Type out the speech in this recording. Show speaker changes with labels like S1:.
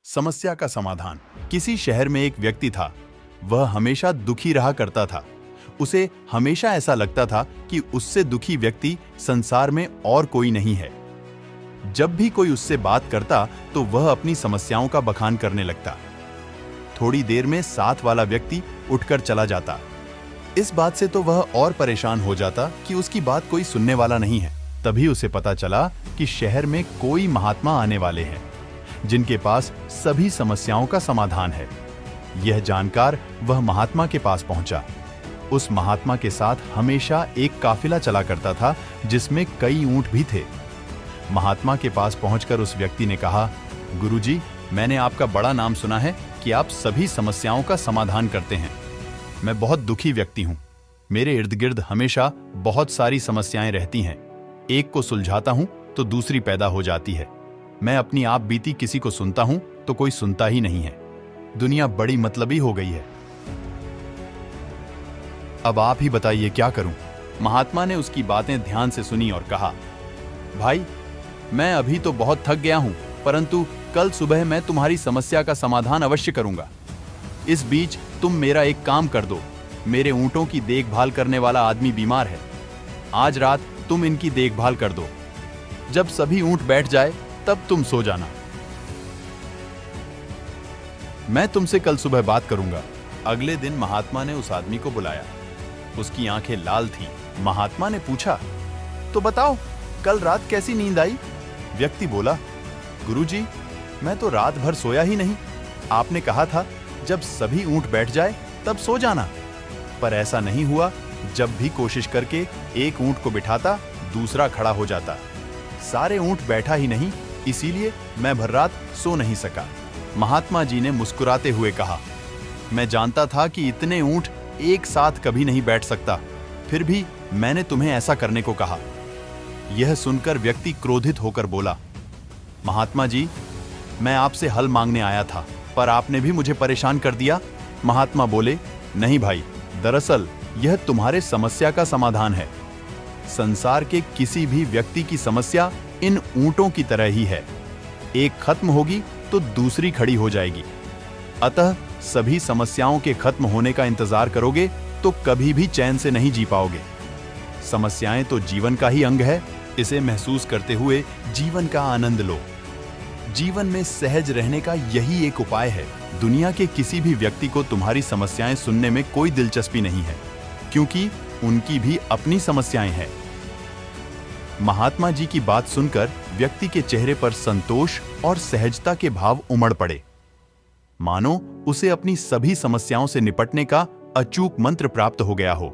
S1: समस्या का समाधान। किसी शहर में एक व्यक्ति था। वह हमेशा दुखी रहा करता था। उसे हमेशा ऐसा लगता था कि उससे दुखी व्यक्ति संसार में और कोई नहीं है। जब भी कोई उससे बात करता तो वह अपनी समस्याओं का बखान करने लगता। थोड़ी देर में साथ वाला व्यक्ति उठकर चला जाता। इस बात से तो वह और परेशान हो जाता कि उसकी बात कोई सुनने वाला नहीं है। तभी उसे पता चला कि शहर में कोई महात्मा आने वाले हैं जिनके पास सभी समस्याओं का समाधान है। यह जानकर वह महात्मा के पास पहुंचा। उस महात्मा के साथ हमेशा एक काफिला चला करता था जिसमें कई ऊंट भी थे। महात्मा के पास पहुंचकर उस व्यक्ति ने कहा, गुरुजी, मैंने आपका बड़ा नाम सुना है कि आप सभी समस्याओं का समाधान करते हैं। मैं बहुत दुखी व्यक्ति हूं। मेरे इर्द गिर्द हमेशा बहुत सारी समस्याएं रहती हैं। एक को सुलझाता हूं तो दूसरी पैदा हो जाती है। मैं अपनी आप बीती किसी को सुनता हूं तो कोई सुनता ही नहीं है। दुनिया बड़ी मतलबी हो गई है। अब आप ही बताइए क्या करूं? महात्मा ने उसकी बातें ध्यान से सुनी और कहा, भाई, मैं अभी तो बहुत थक गया हूं, परंतु कल सुबह मैं तुम्हारी समस्या का समाधान अवश्य करूंगा। इस बीच तुम मेरा एक काम कर दो। मेरे ऊंटों की देखभाल करने वाला आदमी बीमार है। आज रात तुम इनकी देखभाल कर दो। जब सभी ऊंट बैठ जाए तब तुम सो जाना। मैं तुमसे कल सुबह बात करूंगा। अगले दिन महात्मा ने उस आदमी को बुलाया। उसकी आंखें लाल थीं। महात्मा ने पूछा, तो बताओ, कल रात कैसी नींद आई? व्यक्ति बोला, गुरुजी, मैं तो रात भर सोया ही नहीं। आपने कहा था जब सभी ऊंट बैठ जाए तब सो जाना, पर ऐसा नहीं हुआ। जब भी कोशिश करके एक ऊंट को बिठाता, दूसरा खड़ा हो जाता। सारे ऊंट बैठा ही नहीं, इसीलिए मैं भर रात सो नहीं सका। महात्मा जी ने मुस्कुराते हुए कहा, मैं जानता था कि इतने ऊंट एक साथ कभी नहीं बैठ सकता, फिर भी मैंने तुम्हें ऐसा करने को कहा। यह सुनकर व्यक्ति क्रोधित होकर बोला, महात्मा जी, मैं आपसे हल मांगने आया था, पर आपने भी मुझे परेशान कर दिया। महात्मा बोले, नहीं भाई, दरअसल यह तुम्हारे समस्या का समाधान है। संसार के किसी भी व्यक्ति की समस्या इन ऊंटों की तरह ही है। एक खत्म होगी तो दूसरी खड़ी हो जाएगी। अतः सभी समस्याओं के खत्म होने का इंतजार करोगे तो कभी भी चैन से नहीं जी पाओगे। समस्याएं तो जीवन का ही अंग है। इसे महसूस करते हुए जीवन का आनंद लो। जीवन में सहज रहने का यही एक उपाय है। दुनिया के किसी भी व्यक्ति को तुम्हारी समस्याएं सुनने में कोई दिलचस्पी नहीं है, क्योंकि उनकी भी अपनी समस्याएं हैं। महात्मा जी की बात सुनकर व्यक्ति के चेहरे पर संतोष और सहजता के भाव उमड़ पड़े, मानो उसे अपनी सभी समस्याओं से निपटने का अचूक मंत्र प्राप्त हो गया हो।